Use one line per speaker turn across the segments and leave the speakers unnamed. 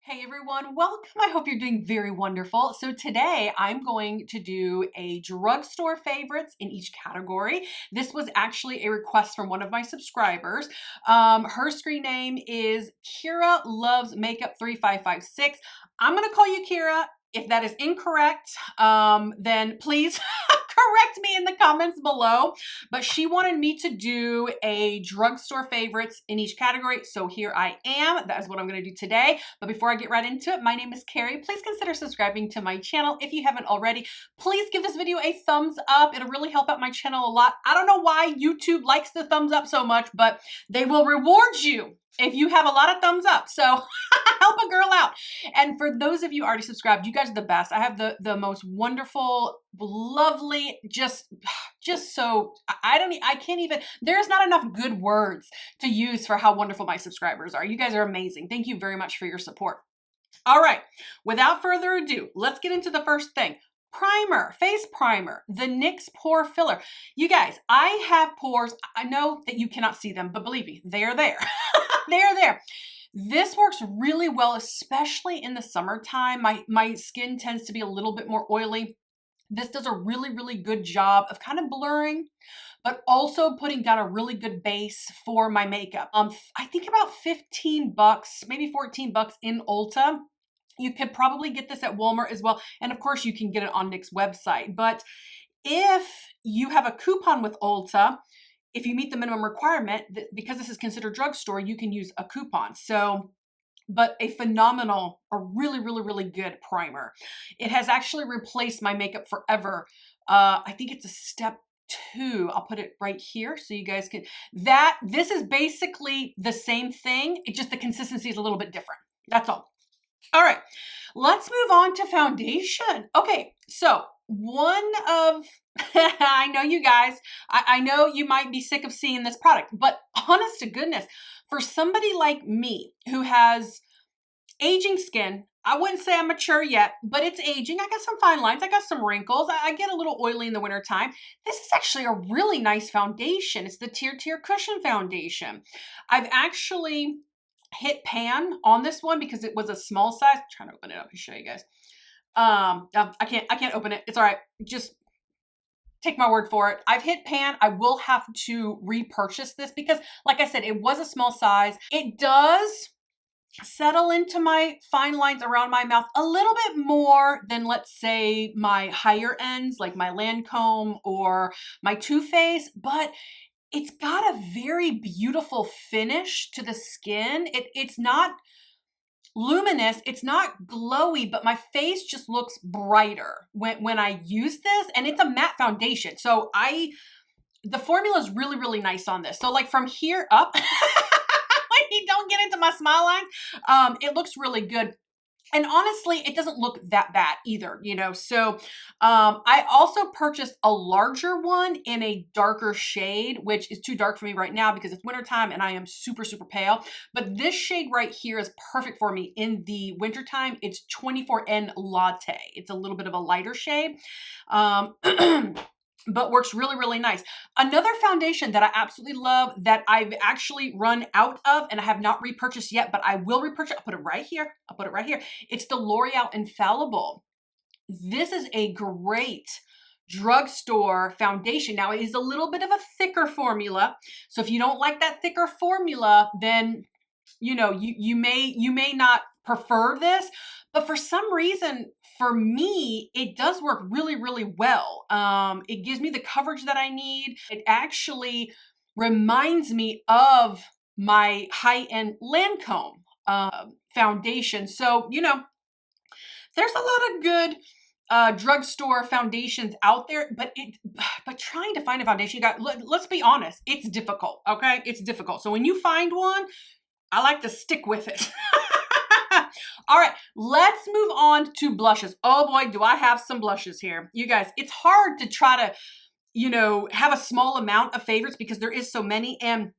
Hey everyone, welcome. I hope you're doing very wonderful. So today I'm going to do a drugstore favorites in each category. This was actually a request from one of my subscribers. Her screen name is Kira Loves Makeup 3556. I'm going to call you Kira. If that is incorrect, then please correct me in the comments below. But she wanted me to do a drugstore favorites in each category. So here I am. That is what I'm going to do today. But before I get right into it, my name is Carrie. Please consider subscribing to my channel if you haven't already. Please give this video a thumbs up. It'll really help out my channel a lot. I don't know why YouTube likes the thumbs up so much, but they will reward you if you have a lot of thumbs up. So help a girl out. And for those of you already subscribed, you guys are the best. I have the most wonderful, lovely, just so, I can't even, there's not enough good words to use for how wonderful my subscribers are. You guys are amazing. Thank you very much for your support. All right, without further ado, let's get into the first thing. Primer, face primer, the NYX pore filler. You guys, I have pores. I know that you cannot see them, but believe me, they are there. They are there. This works really well, especially in the summertime. My skin tends to be a little bit more oily. This does a really good job of kind of blurring, but also putting down a really good base for my makeup. I think about 15 bucks, maybe 14 bucks in Ulta. You could probably get this at Walmart as well. And of course you can get it on NYX website. But if you have a coupon with Ulta, if you meet the minimum requirement, because this is considered drugstore, you can use a coupon. So, but a phenomenal, a really good primer. It has actually replaced my makeup forever. I think it's a step 2. I'll put it right here so you guys can, this is basically the same thing. It just, the consistency is a little bit different. That's all. All right, let's move on to foundation. Okay, so one of, I know you guys, I know you might be sick of seeing this product, but honest to goodness, for somebody like me who has aging skin, I wouldn't say I'm mature yet, but it's aging. I got some fine lines. I got some wrinkles. I get a little oily in the wintertime. This is actually a really nice foundation. It's the Tier Cushion Foundation. I've actually hit pan on this one because it was a small size. I'm trying to open it up and show you guys. I can't open it. It's all right. Just take my word for it. I've hit pan. I will have to repurchase this because, like I said, it was a small size. It does settle into my fine lines around my mouth a little bit more than, let's say, my higher ends, like my Lancome or my Too Faced, but it's got a very beautiful finish to the skin. It's not luminous, it's not glowy, but my face just looks brighter when I use this, and it's a matte foundation. So the formula is really nice on this. So like from here up, when you don't get into my smile line, it looks really good. And honestly, it doesn't look that bad either, you know? So I also purchased a larger one in a darker shade, which is too dark for me right now because it's wintertime and I am super pale. But this shade right here is perfect for me in the wintertime. It's 24N Latte. It's a little bit of a lighter shade. But works really nice. Another foundation that I absolutely love that I've actually run out of and I have not repurchased yet, but I will repurchase. I'll put it right here. I'll put it right here. It's the L'Oreal Infallible. This is a great drugstore foundation. Now it is a little bit of a thicker formula. So if you don't like that thicker formula, then you know, you may not prefer this, but for some reason, for me, it does work really well. It gives me the coverage that I need. It actually reminds me of my high-end Lancome foundation. So, you know, there's a lot of good drugstore foundations out there, but trying to find a foundation, you got, let's be honest, it's difficult, okay? It's difficult. So when you find one, I like to stick with it. All right, let's move on to blushes. Oh boy, do I have some blushes here. You guys, it's hard to try to, you know, have a small amount of favorites because there is so many. And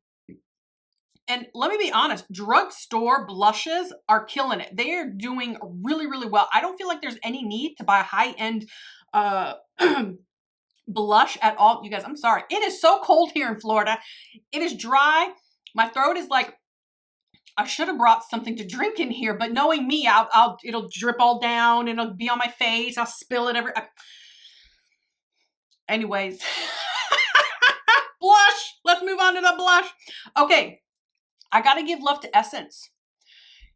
let me be honest, drugstore blushes are killing it. They are doing really well. I don't feel like there's any need to buy a high-end blush at all. You guys, I'm sorry. It is so cold here in Florida. It is dry. My throat is like I should have brought something to drink in here, but knowing me, it'll drip all down and it'll be on my face. I'll spill it anyways. Blush. Let's move on to the blush. Okay. I got to give love to Essence.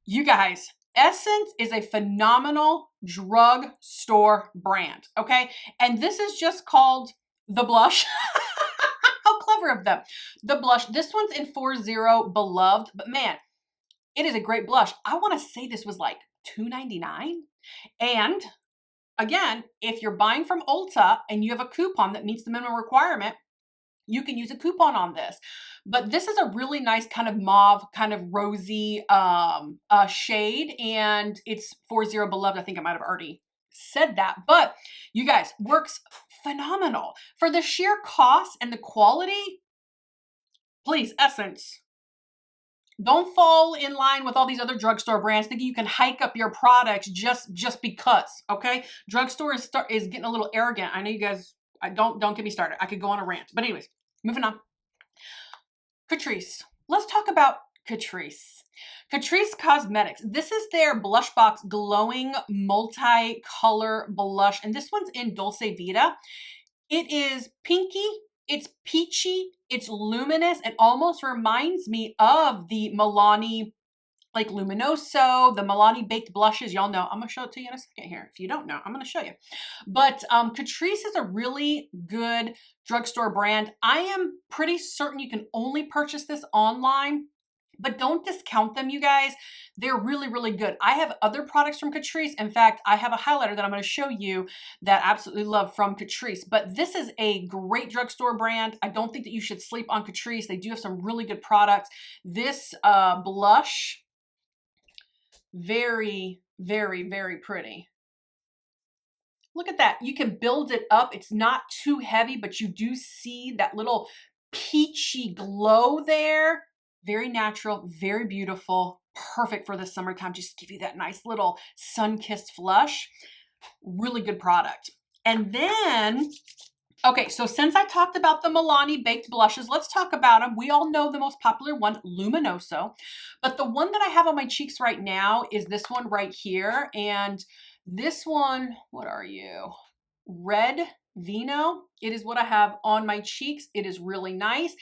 You guys, Essence is a phenomenal drugstore brand. Okay. And this is just called the blush. How clever of them. The blush. This one's in 40 Beloved, but man, it is a great blush. I want to say this was like $2.99. And again, if you're buying from Ulta and you have a coupon that meets the minimum requirement, you can use a coupon on this. But this is a really nice kind of mauve, kind of rosy shade. And it's 40 Beloved. I think I might have already said that. But you guys, works phenomenal. For the sheer cost and the quality, please, Essence. Don't fall in line with all these other drugstore brands thinking you can hike up your products just because, okay? Drugstore is getting a little arrogant. I know you guys, don't get me started. I could go on a rant. But anyways, moving on. Catrice. Let's talk about Catrice. Catrice Cosmetics. This is their Blush Box Glowing Multi-Color Blush. And this one's in Dulce Vita. It is pinky. It's peachy, it's luminous. It almost reminds me of the Milani, like Luminoso, the Milani baked blushes. Y'all know. I'm going to show it to you in a second here. If you don't know, I'm going to show you. But Catrice is a really good drugstore brand. I am pretty certain you can only purchase this online. But don't discount them, you guys. They're really, really good. I have other products from Catrice. In fact, I have a highlighter that I'm going to show you that I absolutely love from Catrice. But this is a great drugstore brand. I don't think that you should sleep on Catrice. They do have some really good products. This blush, very, very, very pretty. Look at that. You can build it up. It's not too heavy, but you do see that little peachy glow there. Very natural, very beautiful, perfect for the summertime. Just give you that nice little sun-kissed flush. Really good product. And then, okay, so since I talked about the Milani baked blushes, let's talk about them. We all know the most popular one, Luminoso. But the one that I have on my cheeks right now is this one right here. And this one, what are you? Red Vino. It is what I have on my cheeks. It is really nice.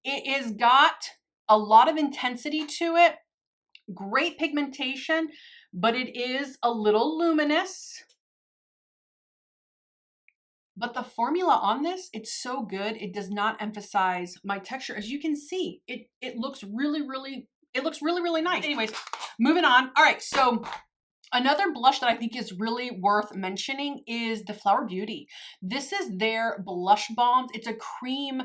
It has got a lot of intensity to it, great pigmentation, but it is a little luminous. But the formula on this, it's so good. It does not emphasize my texture. As you can see, it looks really, really, really nice. Anyways, moving on. All right, so another blush that I think is really worth mentioning is the Flower Beauty. This is their blush balms. It's a cream,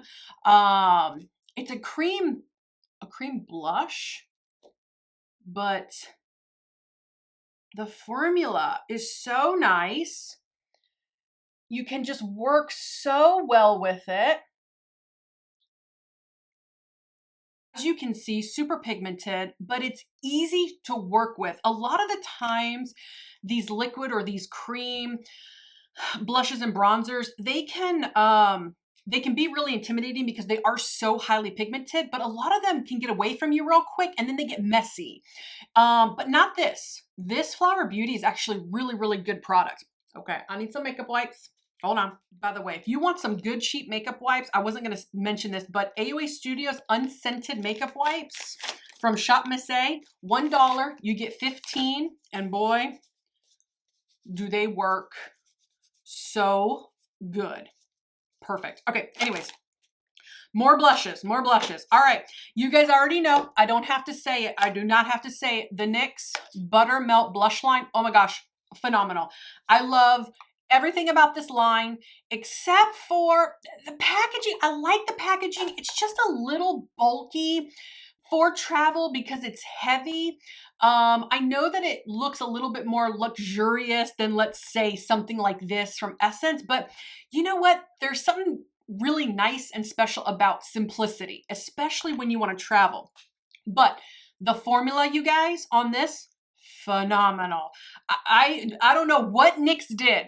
a cream blush, but the formula is so nice. You can just work so well with it. As you can see, super pigmented, but it's easy to work with. A lot of the times, these liquid or these cream blushes and bronzers, they can be really intimidating because they are so highly pigmented, but a lot of them can get away from you real quick and then they get messy. But not this. This Flower Beauty is actually really, really good product. Okay, I need some makeup wipes. Hold on. By the way, if you want some good cheap makeup wipes, I wasn't going to mention this, but AOA Studios unscented makeup wipes from Shop Miss A, $1, you get 15, and boy, do they work so good. Perfect. Okay, anyways, more blushes, more blushes. All right, you guys already know, I don't have to say it. I do not have to say it. The NYX Buttermelt Blush Line, oh my gosh, phenomenal. I love everything about this line except for the packaging. I like the packaging. It's just a little bulky for travel because it's heavy. I know that it looks a little bit more luxurious than, let's say, something like this from Essence, but you know what? There's something really nice and special about simplicity, especially when you want to travel. But the formula, you guys, on this, phenomenal. I don't know what NYX did.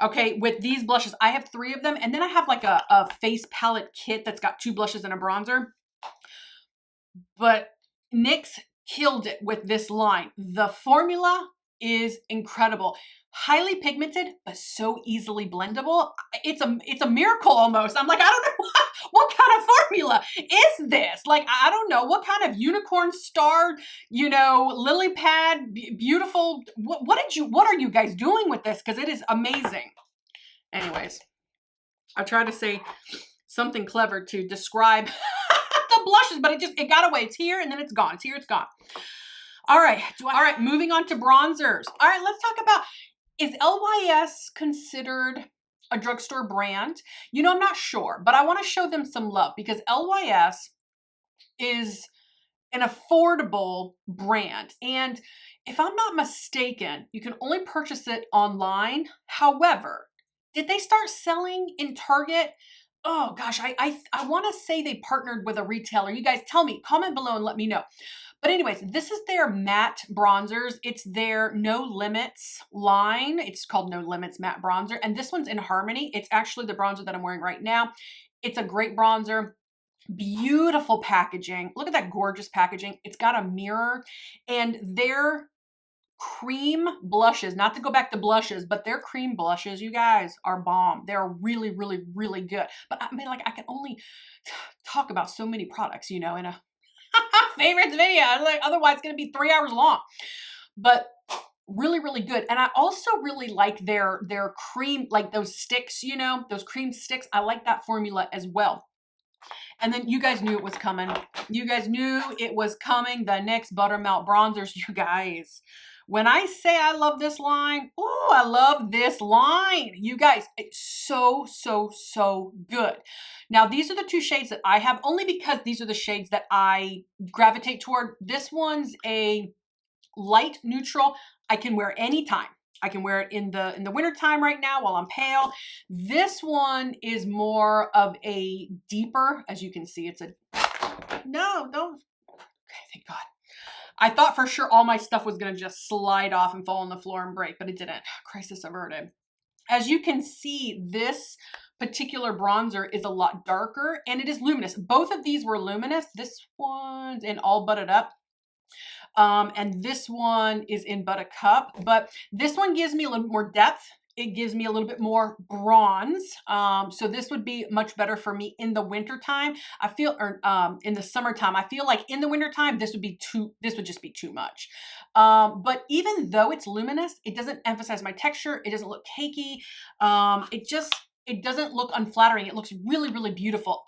Okay, with these blushes, I have 3 of them, and then I have like a face palette kit that's got 2 blushes and a bronzer. But NYX killed it with this line. The formula is incredible. Highly pigmented, but so easily blendable. It's a miracle almost. I'm like, I don't know what kind of formula is this? Like, I don't know what kind of unicorn star, you know, lily pad, beautiful. What are you guys doing with this? Because it is amazing. Anyways, I tried to say something clever to describe the blushes, but it got away. It's here and then it's gone. It's here, it's gone. All right. All right, moving on to bronzers. All right, let's talk about, is LYS considered a drugstore brand? You know, I'm not sure, but I want to show them some love because LYS is an affordable brand. And if I'm not mistaken, you can only purchase it online. However, did they start selling in Target? Oh gosh, I want to say they partnered with a retailer. You guys tell me, comment below and let me know. But anyways, this is their matte bronzers. It's their No Limits line. It's called No Limits Matte Bronzer. And this one's in Harmony. It's actually the bronzer that I'm wearing right now. It's a great bronzer. Beautiful packaging. Look at that gorgeous packaging. It's got a mirror. And their cream blushes, not to go back to blushes, but their cream blushes, you guys, are bomb. They're really, really, really good. But I mean, like, I can only talk about so many products, you know, in a favorites video. Like, otherwise it's going to be 3 hours long. But really, really good. And I also really like their cream, like those sticks, you know, those cream sticks. I like that formula as well. And then you guys knew it was coming. You guys knew it was coming. The next Buttermelt bronzers, you guys. When I say I love this line, oh, I love this line. You guys, it's so, so, so good. Now, these are the two shades that I have, only because these are the shades that I gravitate toward. This one's a light neutral. I can wear anytime. I can wear it in the winter time right now while I'm pale. This one is more of a deeper, as you can see, it's a, no, don't, okay, thank God. I thought for sure all my stuff was going to just slide off and fall on the floor and break, but it didn't. Crisis averted. As you can see, this particular bronzer is a lot darker and it is luminous. Both of these were luminous. This one's in All Butted Up. And this one is in Buttercup, but this one gives me a little more depth. It gives me a little bit more bronze. So this would be much better for me in the winter time. I feel, or in the summertime, I feel like in the winter time, this would just be too much. But even though it's luminous, it doesn't emphasize my texture. It doesn't look cakey. It doesn't look unflattering. It looks really, really beautiful.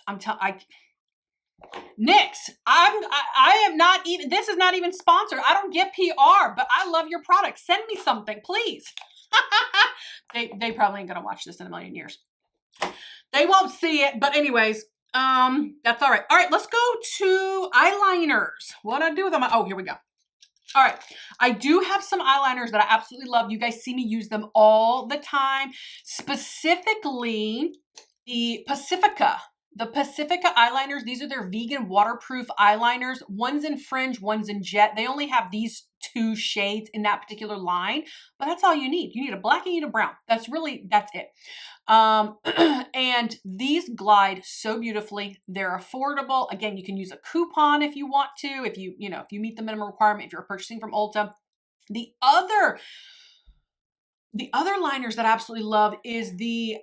NYX, I am not even, this is not even sponsored. I don't get PR, but I love your product. Send me something, please. They probably ain't gonna watch this in a million years. They won't see it, but anyways, that's all right. All right, let's go to eyeliners. What do I do with them? Oh, here we go. All right, I do have some eyeliners that I absolutely love. You guys see me use them all the time. Specifically, the Pacifica. The Pacifica eyeliners, these are their vegan waterproof eyeliners. One's in Fringe, one's in Jet. They only have these two shades in that particular line, but that's all you need. You need a black and you need a brown. That's it. And these glide so beautifully. They're affordable. Again, you can use a coupon if you want to, if you meet the minimum requirement, if you're purchasing from Ulta. The other liners that I absolutely love is the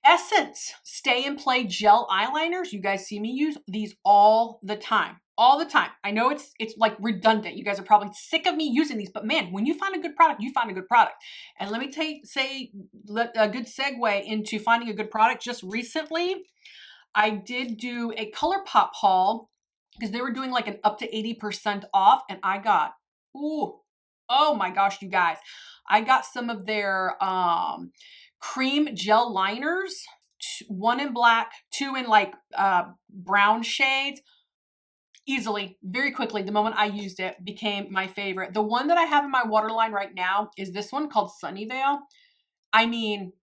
Essence Stay and Play Gel Eyeliners. You guys see me use these all the time. All the time. I know it's like redundant. You guys are probably sick of me using these, but man, when you find a good product, you find a good product. And let me let a good segue into finding a good product. Just recently, I did do a ColourPop haul because they were doing like an up to 80% off, and I got, oh my gosh, you guys. I got some of their cream gel liners, one in black, two in like brown shades. Easily, very quickly, the moment I used it, became my favorite. The one that I have in my waterline right now is this one called Sunnyvale. I mean,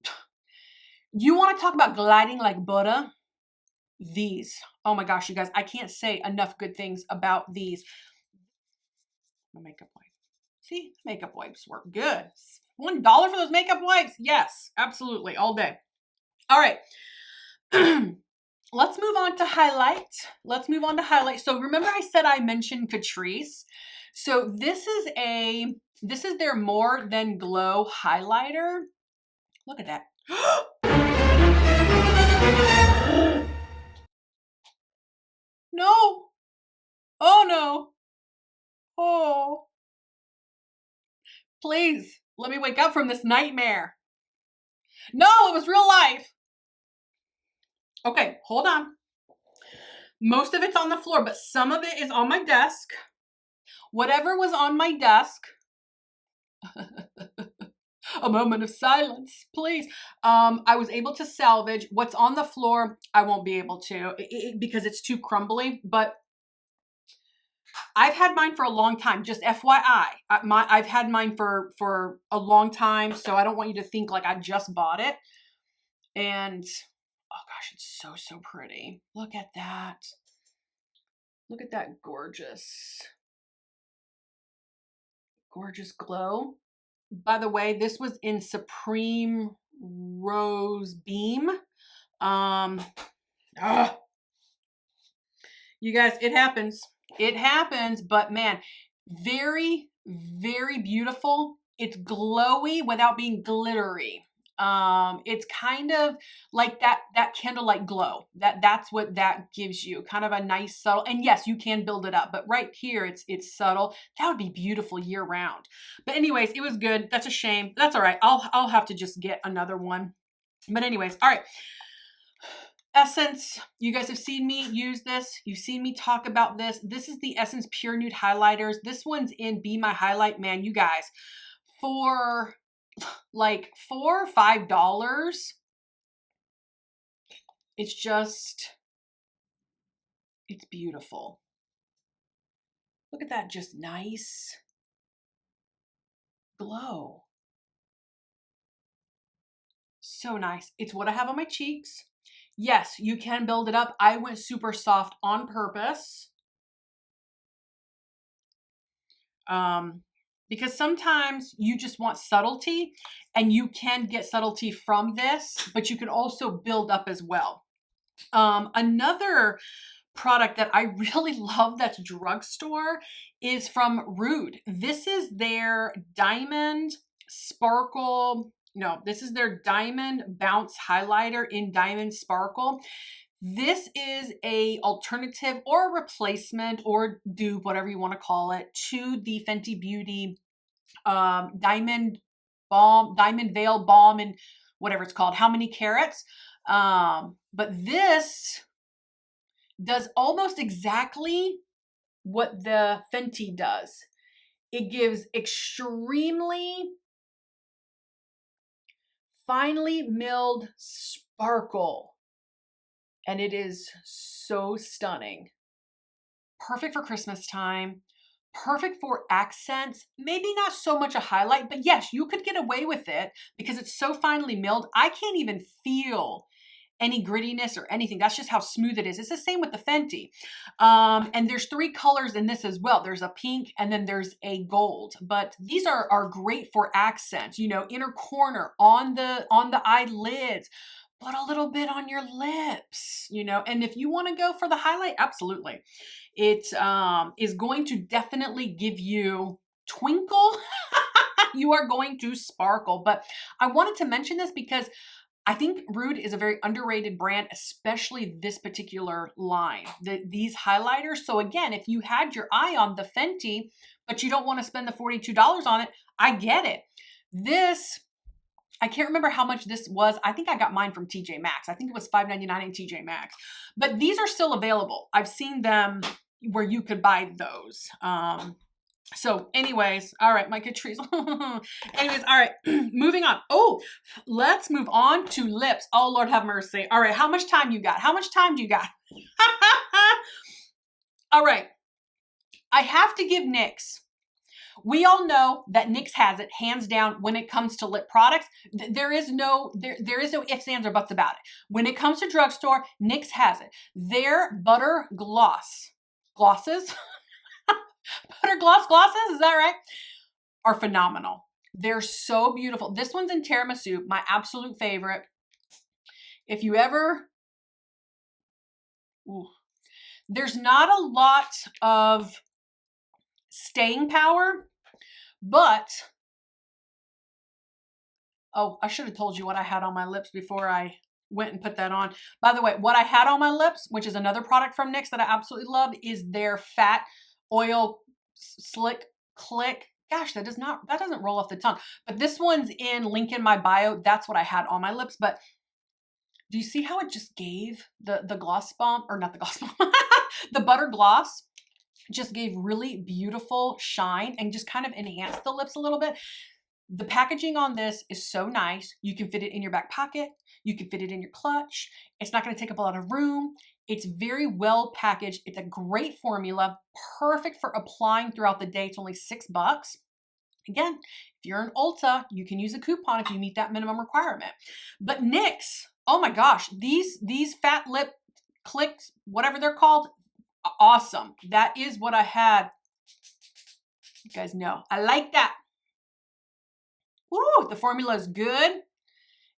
you want to talk about gliding like butter? These. Oh my gosh, you guys, I can't say enough good things about these. My makeup wipe. See, makeup wipes work good. $1 for those makeup wipes? Yes, absolutely, all day. All right. Let's move on to highlight. So remember I said I mentioned Catrice. So this is their More Than Glow highlighter. Look at that. No. Oh no. Oh. Please, let me wake up from this nightmare. No, it was real life. Okay, hold on. Most of it's on the floor, but some of it is on my desk. Whatever was on my desk. A moment of silence, please. I was able to salvage. What's on the floor, I won't be able to because it's too crumbly, but I've had mine for a long time. Just FYI, I've had mine for a long time, so I don't want you to think like I just bought it. And oh gosh, it's so, so pretty. Look at that. Look at that gorgeous, gorgeous glow. By the way, this was in Supreme Rose Beam. You guys, it happens. It happens, but man, very, very beautiful. It's glowy without being glittery. It's kind of like that candlelight glow. That's what that gives you. Kind of a nice subtle, and yes, you can build it up, but right here it's subtle. That would be beautiful year round. But anyways, it was good. That's a shame. That's all right. I'll have to just get another one. But anyways, all right. Essence, you guys have seen me use this. You've seen me talk about this. This is the Essence Pure Nude Highlighters. This one's in Be My Highlight. Man, you guys, for like $4 or $5, it's beautiful. Look at that, just nice glow. So nice. It's what I have on my cheeks. Yes, you can build it up. I went super soft on purpose. Because sometimes you just want subtlety, and you can get subtlety from this, but you can also build up as well. Another product that I really love that's Drugstore is from Rude. This is their Diamond Sparkle. No, this is their Diamond Bounce Highlighter in Diamond Sparkle. This is a alternative or a replacement or dupe, whatever you want to call it, to the Fenty Beauty Diamond Veil Balm, and whatever it's called, How Many Carats. But this does almost exactly what the Fenty does. It gives extremely finely milled sparkle, and it is so stunning. Perfect for Christmas time. Perfect for accents. Maybe not so much a highlight, but yes, you could get away with it because it's so finely milled. I can't even feel any grittiness or anything. That's just how smooth it is. It's the same with the Fenty. And there's 3 colors in this as well. There's a pink and then there's a gold. But these are great for accents, you know, inner corner, on the eyelids, but a little bit on your lips, you know. And if you want to go for the highlight, absolutely. It is going to definitely give you twinkle. You are going to sparkle. But I wanted to mention this because I think Rude is a very underrated brand, especially this particular line, these highlighters. So again, if you had your eye on the Fenty, but you don't want to spend the $42 on it, I get it. This, I can't remember how much this was. I think I got mine from TJ Maxx. I think it was $5.99 in TJ Maxx. But these are still available. I've seen them where you could buy those. So anyways, all right, my Catrice. Anyways, all right, moving on. Oh, let's move on to lips. Oh, Lord have mercy. All right, how much time you got? How much time do you got? All right, I have to give NYX. We all know that NYX has it hands down when it comes to lip products. There is no ifs, ands, or buts about it. When it comes to Drugstore, NYX has it. Their butter glosses, butter glosses, is that right? Are phenomenal. They're so beautiful. This one's in tiramisu, my absolute favorite. If you ever, there's not a lot of staying power, but, oh, I should have told you what I had on my lips before I went and put that on. By the way, what I had on my lips, which is another product from NYX that I absolutely love, is their Fat Oil Slick Click. Gosh, that doesn't roll off the tongue. But this one's in link in my bio. That's what I had on my lips. But do you see how it just gave the gloss bomb, or not the gloss bomb, the butter gloss just gave really beautiful shine and just kind of enhanced the lips a little bit. The packaging on this is so nice. You can fit it in your back pocket. You can fit it in your clutch. It's not going to take up a lot of room. It's very well packaged. It's a great formula, perfect for applying throughout the day. It's only $6. Again, if you're an Ulta, you can use a coupon if you meet that minimum requirement. But NYX, oh my gosh, these fat lip clicks, whatever they're called, awesome. That is what I had. You guys know, I like that. Woo, the formula is good.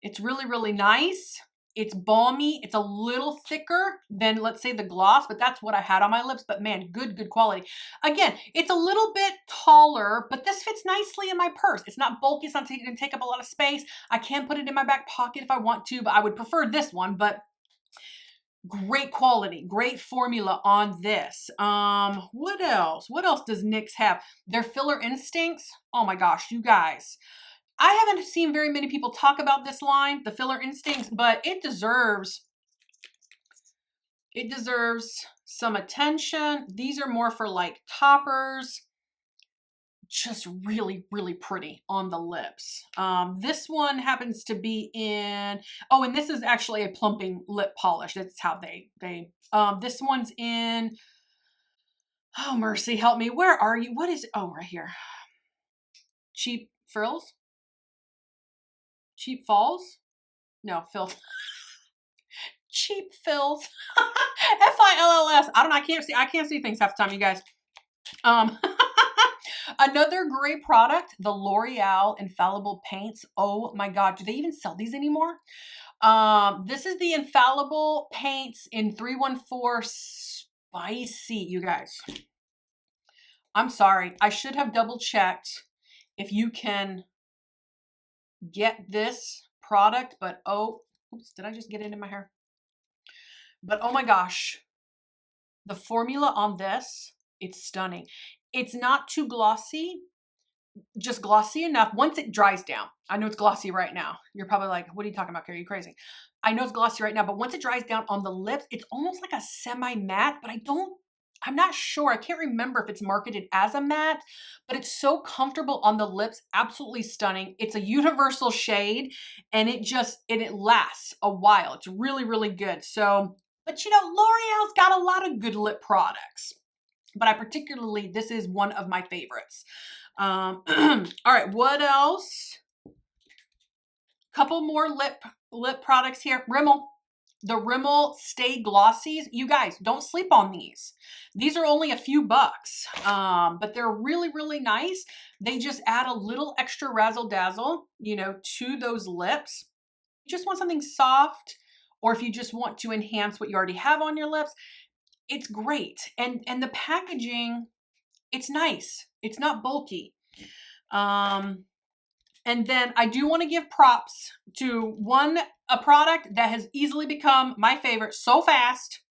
It's really, really nice. It's balmy. It's a little thicker than, let's say, the gloss, but that's what I had on my lips. But man, good quality. Again, it's a little bit taller, but this fits nicely in my purse. It's not bulky. It's not going to take up a lot of space. I can put it in my back pocket if I want to, but I would prefer this one. But great quality, great formula on this. What else? What else does NYX have? Their Filler Instincts. Oh my gosh, you guys. I haven't seen very many people talk about this line, the Filler Instincts, but it deserves some attention. These are more for like toppers. Just really, really pretty on the lips. This one happens to be in, oh, and this is actually a plumping lip polish. That's how this one's in, oh, mercy, help me. Where are you? What is it? Oh, right here. Cheap Frills? Cheap Falls? No, Fills. Cheap Fills. Fills. I don't know. I can't see things half the time, you guys. Another great product, the L'Oreal Infallible Paints. Oh my God. Do they even sell these anymore? This is the Infallible Paints in 314 Spicy, you guys. I'm sorry. I should have double checked if you can get this product, but oh, oops, did I just get it in my hair? But oh my gosh, the formula on this, it's stunning. It's not too glossy, just glossy enough. Once it dries down, I know it's glossy right now. You're probably like, what are you talking about, Carrie? Are you crazy? I know it's glossy right now, but once it dries down on the lips, it's almost like a semi-matte, but I'm not sure. I can't remember if it's marketed as a matte, but it's so comfortable on the lips. Absolutely stunning. It's a universal shade and it lasts a while. It's really, really good. So, but you know, L'Oreal's got a lot of good lip products, but this is one of my favorites. All right, what else? Couple more lip products here. Rimmel. The Rimmel Stay Glossies. You guys, don't sleep on these. These are only a few bucks, but they're really, really nice. They just add a little extra razzle dazzle, you know, to those lips. You just want something soft, or if you just want to enhance what you already have on your lips, it's great. And the packaging, it's nice. It's not bulky. And then I do want to give props to a product that has easily become my favorite so fast.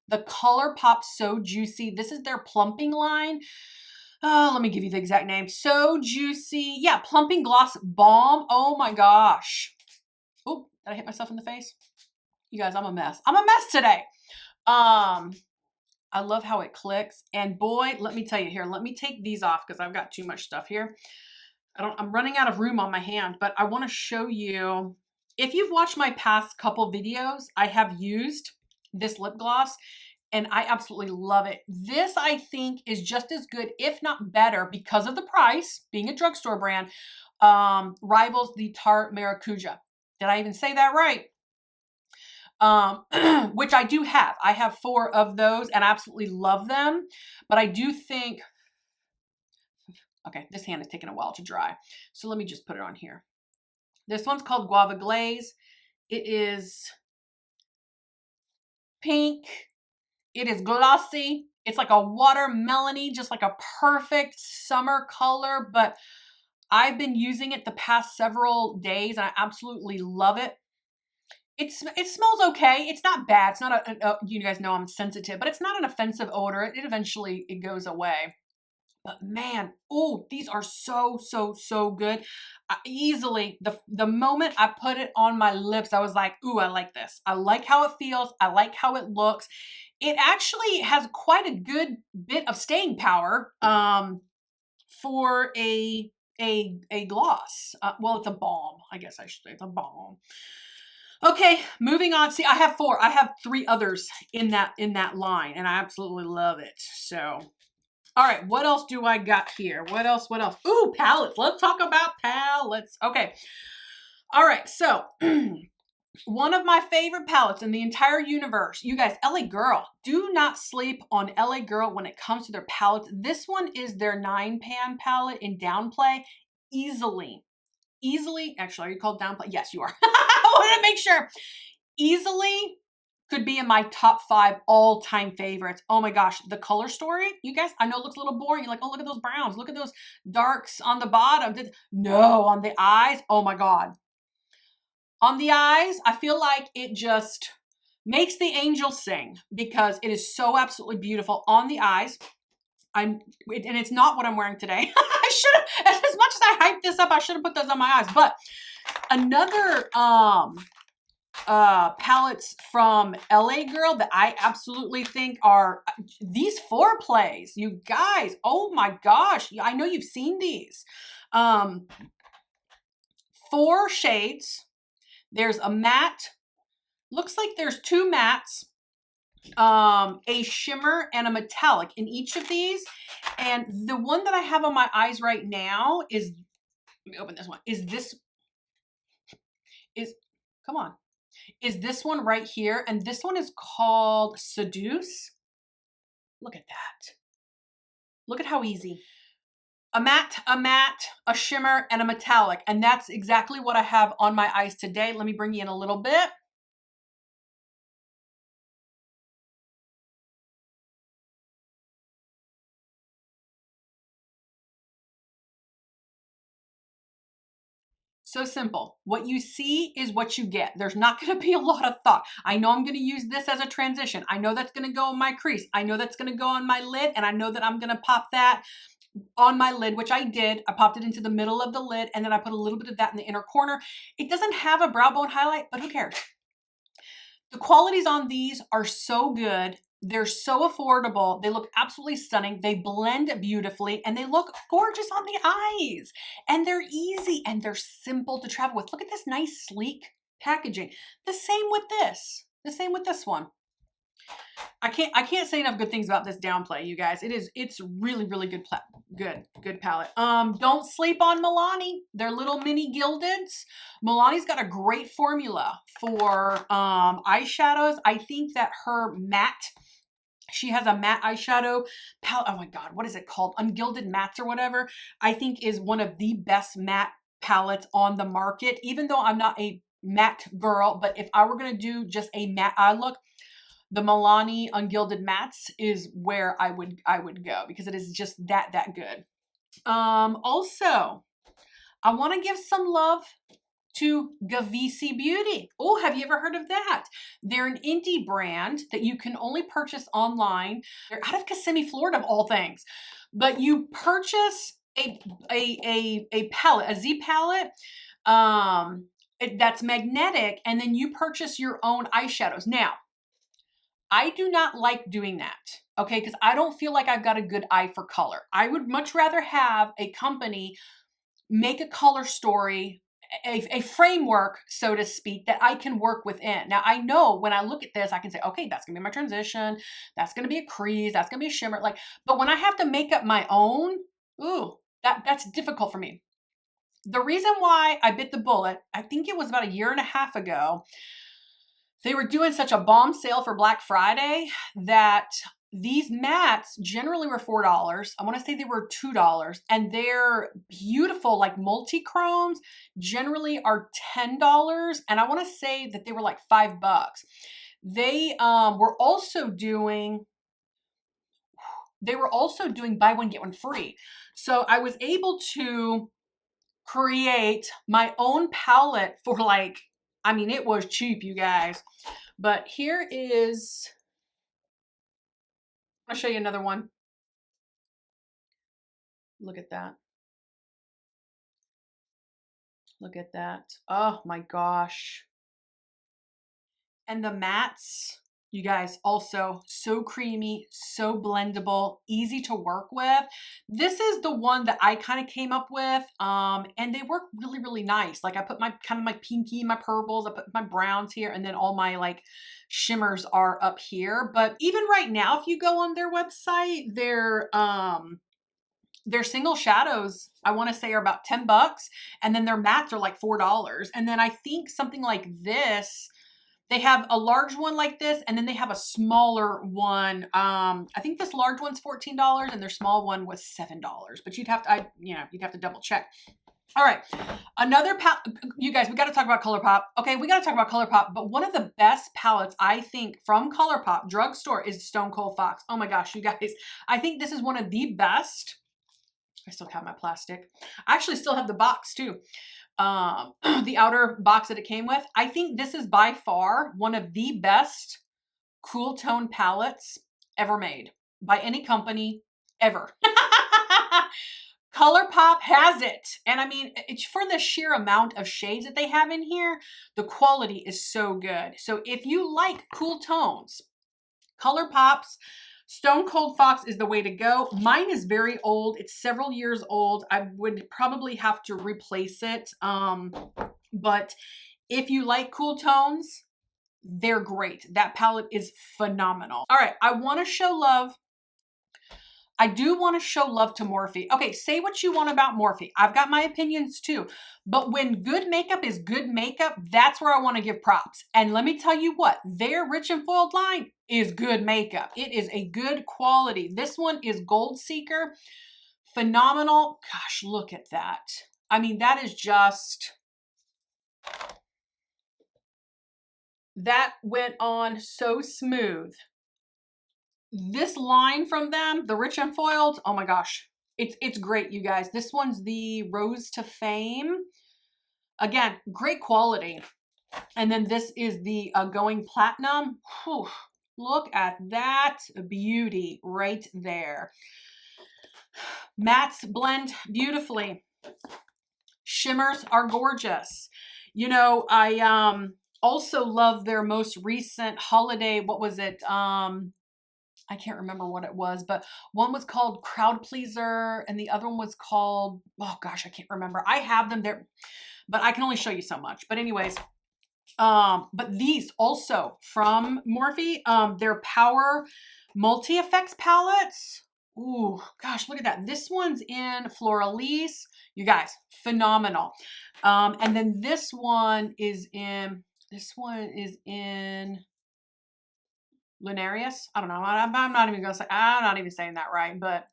The ColourPop So Juicy. This is their plumping line. Let me give you the exact name. So Juicy. Yeah, Plumping Gloss Balm. Oh my gosh. Oh, did I hit myself in the face? You guys, I'm a mess. I'm a mess today. I love how it clicks. And boy, let me tell you here, let me take these off because I've got too much stuff here. I'm running out of room on my hand, but I want to show you, if you've watched my past couple videos, I have used this lip gloss and I absolutely love it. This, I think, is just as good, if not better, because of the price, being a drugstore brand, rivals the Tarte Maracuja. Did I even say that right? Which I do have. I have 4 of those and I absolutely love them, but I do think, okay, this hand is taking a while to dry. So let me just put it on here. This one's called Guava Glaze. It is pink. It is glossy. It's like a watermelon-y, just like a perfect summer color, but I've been using it the past several days and I absolutely love it. It smells okay. It's not bad. It's not you guys know I'm sensitive, but it's not an offensive odor. It eventually it goes away. But man, oh, these are so, so, so good. Easily, the moment I put it on my lips, I was like, ooh, I like this. I like how it feels. I like how it looks. It actually has quite a good bit of staying power for a gloss. Well, it's a balm. I guess I should say it's a balm. Okay, moving on. See, I have 4. I have 3 others in that line, and I absolutely love it. So, all right, what else do I got here? What else? What else? Ooh, palettes. Let's talk about palettes. Okay. All right, so one of my favorite palettes in the entire universe. You guys, LA Girl. Do not sleep on LA Girl when it comes to their palettes. This one is their 9-pan palette in Downplay. Easily, actually, are you called Downplay? Yes, you are. I wanted to make sure. Easily could be in my top 5 all-time favorites. Oh my gosh, the color story, you guys, I know it looks a little boring. You're like, oh, look at those browns. Look at those darks on the bottom. No, on the eyes, oh my God. On the eyes, I feel like it just makes the angel sing because it is so absolutely beautiful on the eyes. And it's not what I'm wearing today. I should have, as much as I hyped this up, I should have put those on my eyes. But another palettes from LA Girl that I absolutely think are these foreplays. You guys, oh my gosh. I know you've seen these. 4 shades. There's a matte. Looks like there's 2 mattes. A shimmer and a metallic in each of these. And the one that I have on my eyes right now is, let me open this one, is this one right here. And this one is called Seduce. Look at that. Look at how easy. A matte, a shimmer, and a metallic. And that's exactly what I have on my eyes today. Let me bring you in a little bit. So simple. What you see is what you get. There's not going to be a lot of thought. I know I'm going to use this as a transition. I know that's going to go in my crease. I know that's going to go on my lid, and I know that I'm going to pop that on my lid, which I did. I popped it into the middle of the lid, and then I put a little bit of that in the inner corner. It doesn't have a brow bone highlight, but who cares? The qualities on these are so good. They're so affordable. They look absolutely stunning. They blend beautifully and they look gorgeous on the eyes. And they're easy and they're simple to travel with. Look at this nice, sleek packaging. The same with this. The same with this one. I can't say enough good things about this Downplay, you guys. It's really, really good palette. Don't sleep on Milani. They're little mini gildeds. Milani's got a great formula for eyeshadows. I think that her matte, she has a matte eyeshadow palette. Oh my God, what is it called? Ungilded Mattes or whatever. I think is one of the best matte palettes on the market, even though I'm not a matte girl. But if I were going to do just a matte eye look, the Milani Ungilded Mattes is where I would go because it is just that good. Also, I want to give some love to Gavisi Beauty. Oh, have you ever heard of that? They're an indie brand that you can only purchase online. They're out of Kissimmee, Florida, of all things. But you purchase a palette, a Z palette, that's magnetic, and then you purchase your own eyeshadows. Now, I do not like doing that, okay? Because I don't feel like I've got a good eye for color. I would much rather have a company make a color story, a framework, so to speak, that I can work within. Now, I know when I look at this, I can say, okay, that's going to be my transition. That's going to be a crease. That's going to be a shimmer. But when I have to make up my own, ooh, that's difficult for me. The reason why I bit the bullet, I think it was about 1.5 years ago, they were doing such a bomb sale for Black Friday that these mattes generally were $4. I want to say they were $2. And they're beautiful, like multi-chromes, generally are $10. And I want to say that they were like $5. They were also doing, they were also doing buy one, get one free. So I was able to create my own palette for like, I mean, it was cheap, you guys. But here is, I'll show you another one. Look at that. Look at that. Oh my gosh. And the mattes, you guys, also so creamy, so blendable, easy to work with. This is the one that I kind of came up with, and they work really, really nice. Like I put my kind of my pinky, my purples, I put my browns here, and then all my like shimmers are up here. But even right now, if you go on their website, their single shadows, I want to say, are about 10 bucks, and then their mattes are like $4. And then I think something like this, they have a large one like this, and then they have a smaller one. I think this large one's $14 and their small one was $7, but you'd have to, you'd have to double check. All right, another palette, you guys, we got to talk about ColourPop. Okay, we got to talk about ColourPop, but one of the best palettes I think from ColourPop Drugstore is Stone Cold Fox. Oh my gosh, you guys, I think this is one of the best. I still have my plastic. I actually still have the box too. The outer box that it came with. I think this is by far one of the best cool tone palettes ever made by any company ever. ColourPop has it. And I mean, it's for the sheer amount of shades that they have in here, the quality is so good. So if you like cool tones, ColourPop's Stone Cold Fox is the way to go. Mine is very old. It's several years old. I would probably have to replace it. But if you like cool tones, they're great. That palette is phenomenal. All right, I want to show love. I do want to show love to Morphe. Okay, say what you want about Morphe. I've got my opinions too. But when good makeup is good makeup, that's where I want to give props. And let me tell you what, their Rich and Foiled line is good makeup. It is a good quality. This one is Gold Seeker. Phenomenal. Gosh, look at that. I mean, that is just... that went on so smooth. This line from them, the Rich and Foiled, oh my gosh, it's great, you guys. This one's the Rose to Fame. Again, great quality. And then this is the Going Platinum. Whew, look at that beauty right there. Mattes blend beautifully. Shimmers are gorgeous. You know, I also love their most recent holiday, what was it? I can't remember what it was, but one was called Crowd Pleaser and the other one was called, oh gosh, I can't remember. I have them there, but I can only show you so much. But anyways, but these also from Morphe, their Power Multi-Effects palettes. Ooh, gosh, look at that. This one's in Floralise. You guys, phenomenal. And then this one is in Linarius. I don't know. I'm not even going to say, I'm not even saying that right, but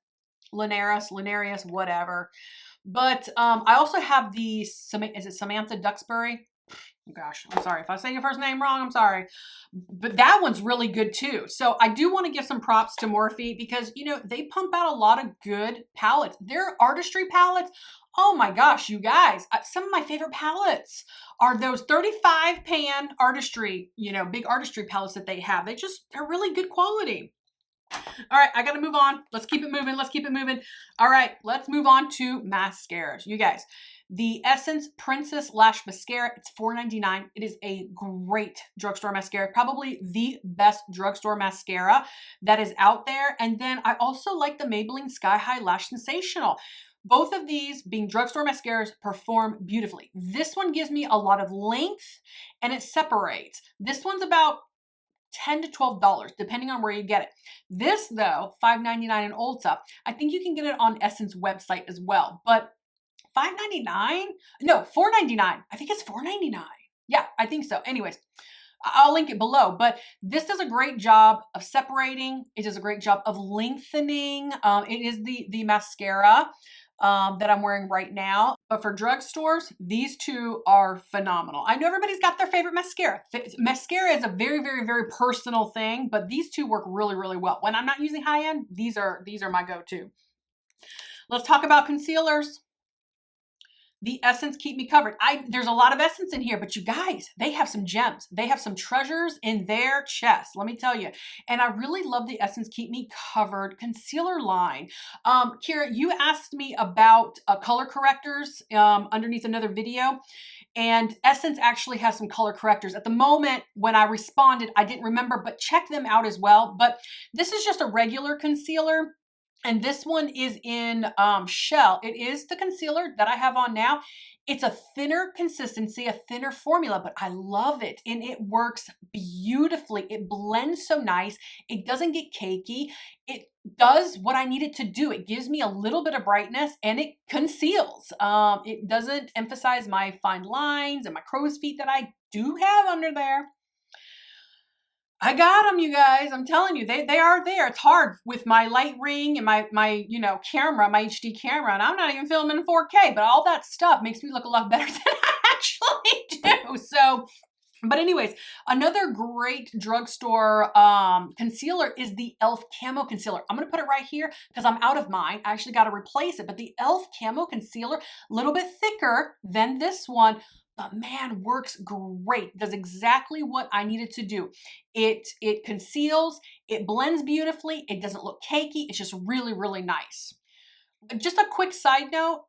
Linarius, whatever. But I also have the, is it Samantha Duxbury? Gosh, I'm sorry. If I say your first name wrong, I'm sorry. But that one's really good too. So I do want to give some props to Morphe because, you know, they pump out a lot of good palettes. Their artistry palettes, oh my gosh, you guys, some of my favorite palettes are those 35 pan artistry, you know, big artistry palettes that they have. They're really good quality. All right, I got to move on. Let's keep it moving. Let's keep it moving. All right, let's move on to mascaras. You guys, the Essence Princess Lash Mascara, it's $4.99. It is a great drugstore mascara, probably the best drugstore mascara that is out there. And then I also like the Maybelline Sky High Lash Sensational. Both of these, being drugstore mascaras, perform beautifully. This one gives me a lot of length and it separates. This one's about $10 to $12, depending on where you get it. This though, $5.99 in Ulta. I think you can get it on Essence website as well, but $5.99? No, $4.99. I think it's $4.99. Yeah, I think so. Anyways, I'll link it below, but this does a great job of separating. It does a great job of lengthening. It is the mascara. that I'm wearing right now. But for drugstores, these two are phenomenal. I know everybody's got their favorite mascara. Mascara is a very, very, very personal thing, but these two work really, really well. When I'm not using high end, these are my go-to. Let's talk about concealers. The Essence Keep Me Covered. There's a lot of Essence in here, but you guys, they have some gems. They have some treasures in their chest, let me tell you. And I really love the Essence Keep Me Covered concealer line. Kira, you asked me about color correctors underneath another video. And Essence actually has some color correctors. At the moment when I responded, I didn't remember, but check them out as well. But this is just a regular concealer. And this one is in Shell. It is the concealer that I have on now. It's a thinner consistency, a thinner formula, but I love it. And it works beautifully. It blends so nice. It doesn't get cakey. It does what I need it to do. It gives me a little bit of brightness and it conceals. It doesn't emphasize my fine lines and my crow's feet that I do have under there. I got them, you guys. I'm telling you, they are there. It's hard with my light ring and my camera, my HD camera, and I'm not even filming in 4K, but all that stuff makes me look a lot better than I actually do. So, but anyways, another great drugstore concealer is the e.l.f. Camo Concealer. I'm going to put it right here because I'm out of mine. I actually got to replace it, but the e.l.f. Camo Concealer, a little bit thicker than this one, but man, works great. Does exactly what I needed to do. It conceals, it blends beautifully, it doesn't look cakey, it's just really, really nice. Just a quick side note,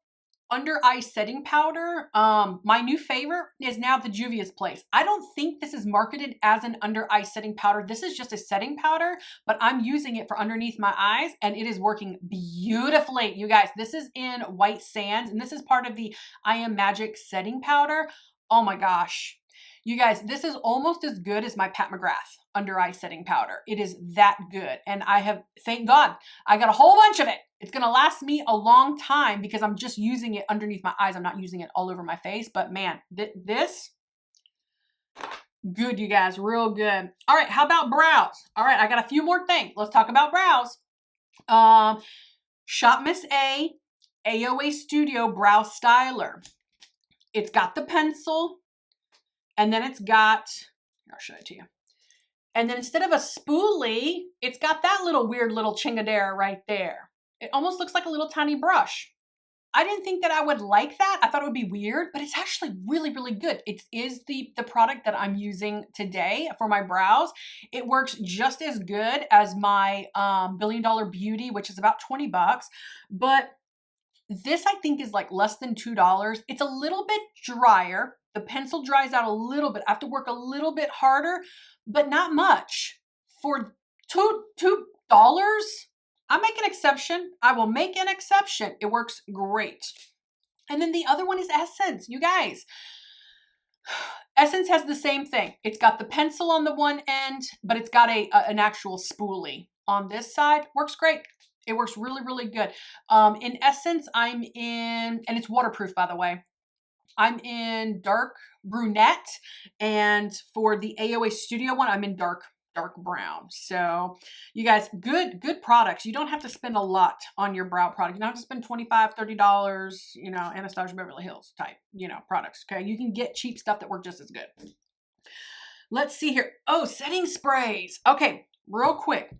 under eye setting powder, my new favorite is now the Juvia's Place. I don't think this is marketed as an under eye setting powder. This is just a setting powder, but I'm using it for underneath my eyes and it is working beautifully. You guys, this is in White Sands and this is part of the I Am Magic setting powder. Oh my gosh. You guys, this is almost as good as my Pat McGrath under eye setting powder. It is that good. And I have, thank God, I got a whole bunch of it. It's going to last me a long time because I'm just using it underneath my eyes. I'm not using it all over my face, but man, this, good, you guys, real good. All right, how about brows? All right, I got a few more things. Let's talk about brows. Shop Miss A, AOA Studio Brow Styler. It's got the pencil, and then it's got, here, I'll show it to you. And then instead of a spoolie, it's got that little weird little chingadera right there. It almost looks like a little tiny brush. I didn't think that I would like that. I thought it would be weird, but it's actually really, really good. It is the product that I'm using today for my brows. It works just as good as my $1 Billion Beauty, which is about 20 bucks. But this I think is like less than $2. It's a little bit drier. The pencil dries out a little bit. I have to work a little bit harder, but not much. For $2, I make an exception. I will make an exception. It works great. And then the other one is Essence. You guys, Essence has the same thing. It's got the pencil on the one end, but it's got an actual spoolie on this side. Works great. It works really, really good. In Essence, I'm in, and it's waterproof, by the way. I'm in dark brunette, and for the AOA Studio one, I'm in dark brown. So you guys, good products. You don't have to spend a lot on your brow product. You don't have to spend $25, $30, Anastasia Beverly Hills type, products. Okay. You can get cheap stuff that work just as good. Let's see here. Oh, setting sprays. Okay. Real quick.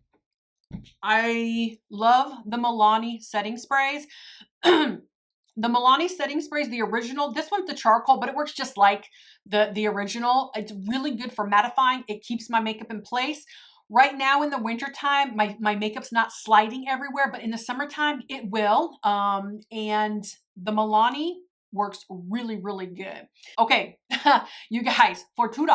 I love the Milani setting sprays. The Milani setting sprays, the original, this one's the charcoal, but it works just like the original. It's really good for mattifying. It keeps my makeup in place. Right now in the wintertime, my makeup's not sliding everywhere, but in the summertime, it will. And the Milani works really, really good. Okay, you guys, for $2,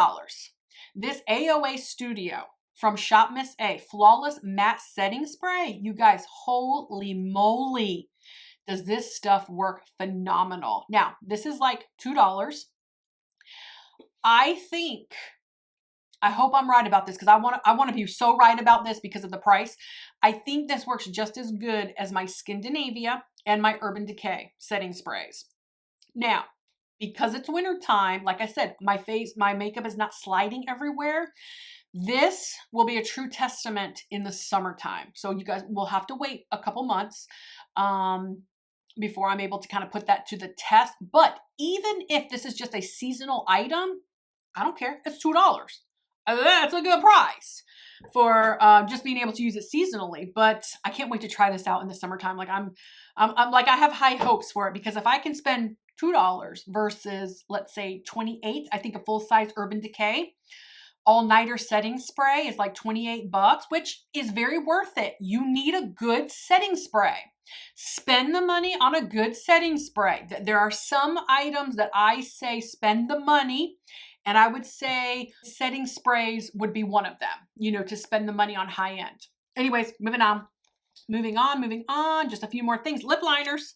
this AOA Studio from Shop Miss A, Flawless Matte Setting Spray. You guys, holy moly. Does this stuff work phenomenal? Now, this is like $2. I hope I'm right about this because I want to be so right about this because of the price. I think this works just as good as my Skindinavia and my Urban Decay setting sprays. Now, because it's winter time, like I said, my makeup is not sliding everywhere. This will be a true testament in the summertime. So you guys will have to wait a couple months. before I'm able to kind of put that to the test. But even if this is just a seasonal item, I don't care. It's $2. That's a good price for just being able to use it seasonally. But I can't wait to try this out in the summertime. Like I'm like, I have high hopes for it, because if I can spend $2 versus, let's say, 28, I think a full size Urban Decay all-nighter setting spray is like 28 bucks, which is very worth it. You need a good setting spray. Spend the money on a good setting spray. There are some items that I say spend the money, and I would say setting sprays would be one of them, you know, to spend the money on high end. Anyways, moving on. Just a few more things. Lip liners.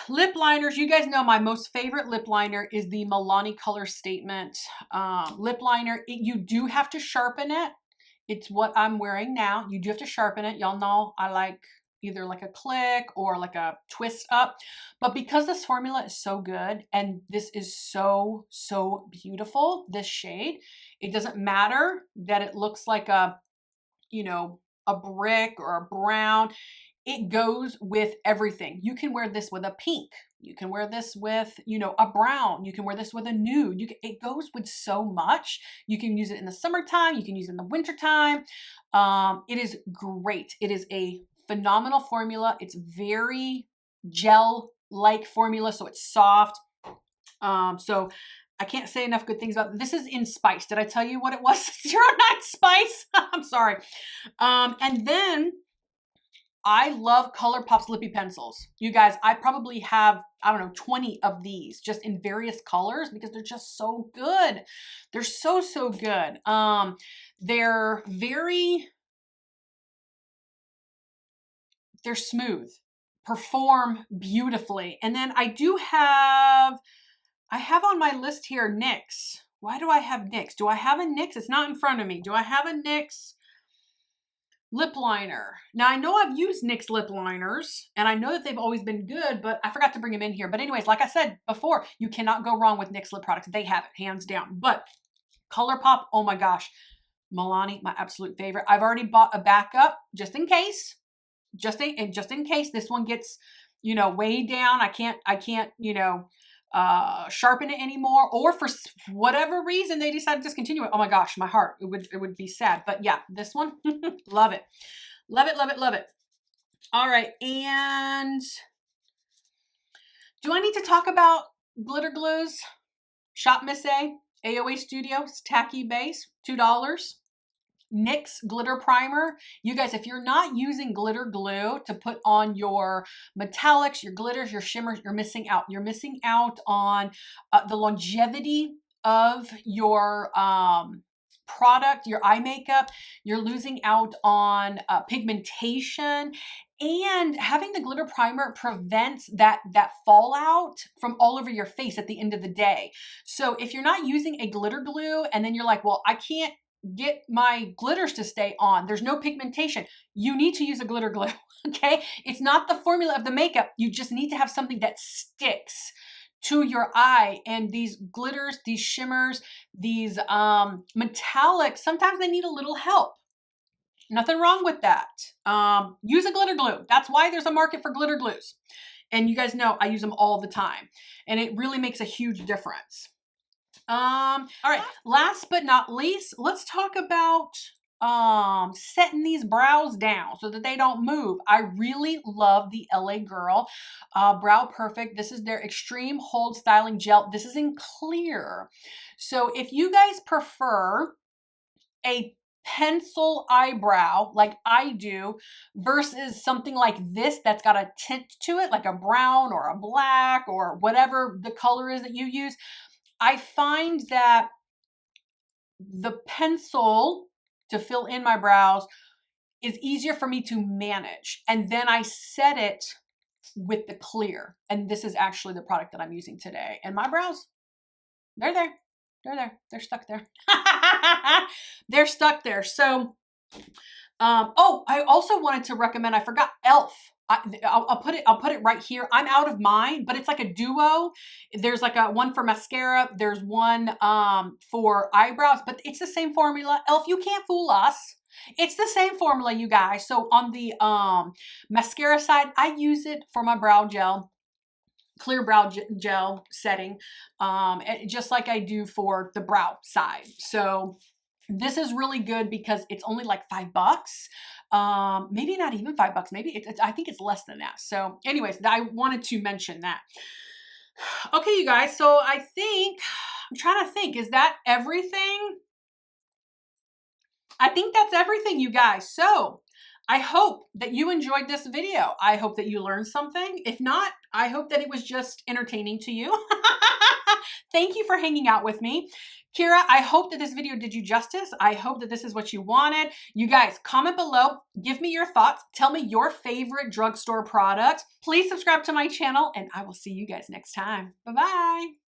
Lip liners, you guys know my most favorite lip liner is the Milani Color Statement lip liner. You do have to sharpen it. It's what I'm wearing now. You do have to sharpen it. Y'all know I like either like a click or like a twist up. But because this formula is so good, and this is so, so beautiful, this shade, it doesn't matter that it looks like a, you know, a brick or a brown. It goes with everything. You can wear this with a pink. You can wear this with, you know, a brown. You can wear this with a nude. It goes with so much. You can use it in the summertime. You can use it in the wintertime. It is great. It is a phenomenal formula. It's very gel-like formula, so it's soft. So I can't say enough good things about it. This is in Spice. Did I tell you what it was? 09 Spice. I'm sorry. And then I love ColourPop's Lippy Pencils. You guys, I probably have, I don't know, 20 of these just in various colors, because they're just so good. They're so, so good. They're smooth, perform beautifully. And then I have on my list here NYX. Why do I have NYX? Do I have a NYX? It's not in front of me. Do I have a NYX lip liner? Now, I know I've used NYX lip liners, and I know that they've always been good, but I forgot to bring them in here. But anyways, like I said before, you cannot go wrong with NYX lip products. They have it, hands down. But ColourPop, oh my gosh. Milani, my absolute favorite. I've already bought a backup just in case. Just in case this one gets, you know, way down. I can't, you know, sharpen it anymore, or for whatever reason they decide to discontinue it. Oh my gosh, my heart, it would be sad. But yeah, this one, love it. Love it, love it, love it. All right, and do I need to talk about glitter glues? Shop Miss A, AOA Studios, tacky base, $2. NYX glitter primer. You guys, if you're not using glitter glue to put on your metallics, your glitters, your shimmers, you're missing out. You're missing out on the longevity of your product, your eye makeup. You're losing out on pigmentation. And having the glitter primer prevents that fallout from all over your face at the end of the day. So if you're not using a glitter glue, and then you're like, well, I can't get my glitters to stay on, there's no pigmentation, you need to use a glitter glue. Okay, it's not the formula of the makeup. You just need to have something that sticks to your eye. And these glitters, these shimmers, these metallics, sometimes they need a little help. Nothing wrong with that. Use a glitter glue. That's why there's a market for glitter glues. And you guys know I use them all the time, and it really makes a huge difference. All right, last but not least, let's talk about setting these brows down so that they don't move. I really love the LA Girl Brow Perfect. This is their Extreme Hold Styling Gel. This is in clear. So if you guys prefer a pencil eyebrow like I do versus something like this that's got a tint to it, like a brown or a black or whatever the color is that you use, I find that the pencil to fill in my brows is easier for me to manage. And then I set it with the clear. And this is actually the product that I'm using today. And my brows, they're there. They're there. They're stuck there. They're stuck there. So, oh, I also wanted to recommend, I forgot, e.l.f. I'll put it right here. I'm out of mine, but it's like a duo. There's like a one for mascara. There's one for eyebrows, but it's the same formula. e.l.f., you can't fool us. It's the same formula, you guys. So on the mascara side, I use it for my brow gel, clear brow gel setting, just like I do for the brow side. So this is really good because it's only like $5. Maybe not even $5. Maybe I think it's less than that. So anyways, I wanted to mention that. Okay, you guys. So I'm trying to think, is that everything? I think that's everything, you guys. So I hope that you enjoyed this video. I hope that you learned something. If not, I hope that it was just entertaining to you. Thank you for hanging out with me. Kira, I hope that this video did you justice. I hope that this is what you wanted. You guys, comment below. Give me your thoughts. Tell me your favorite drugstore product. Please subscribe to my channel, and I will see you guys next time. Bye-bye.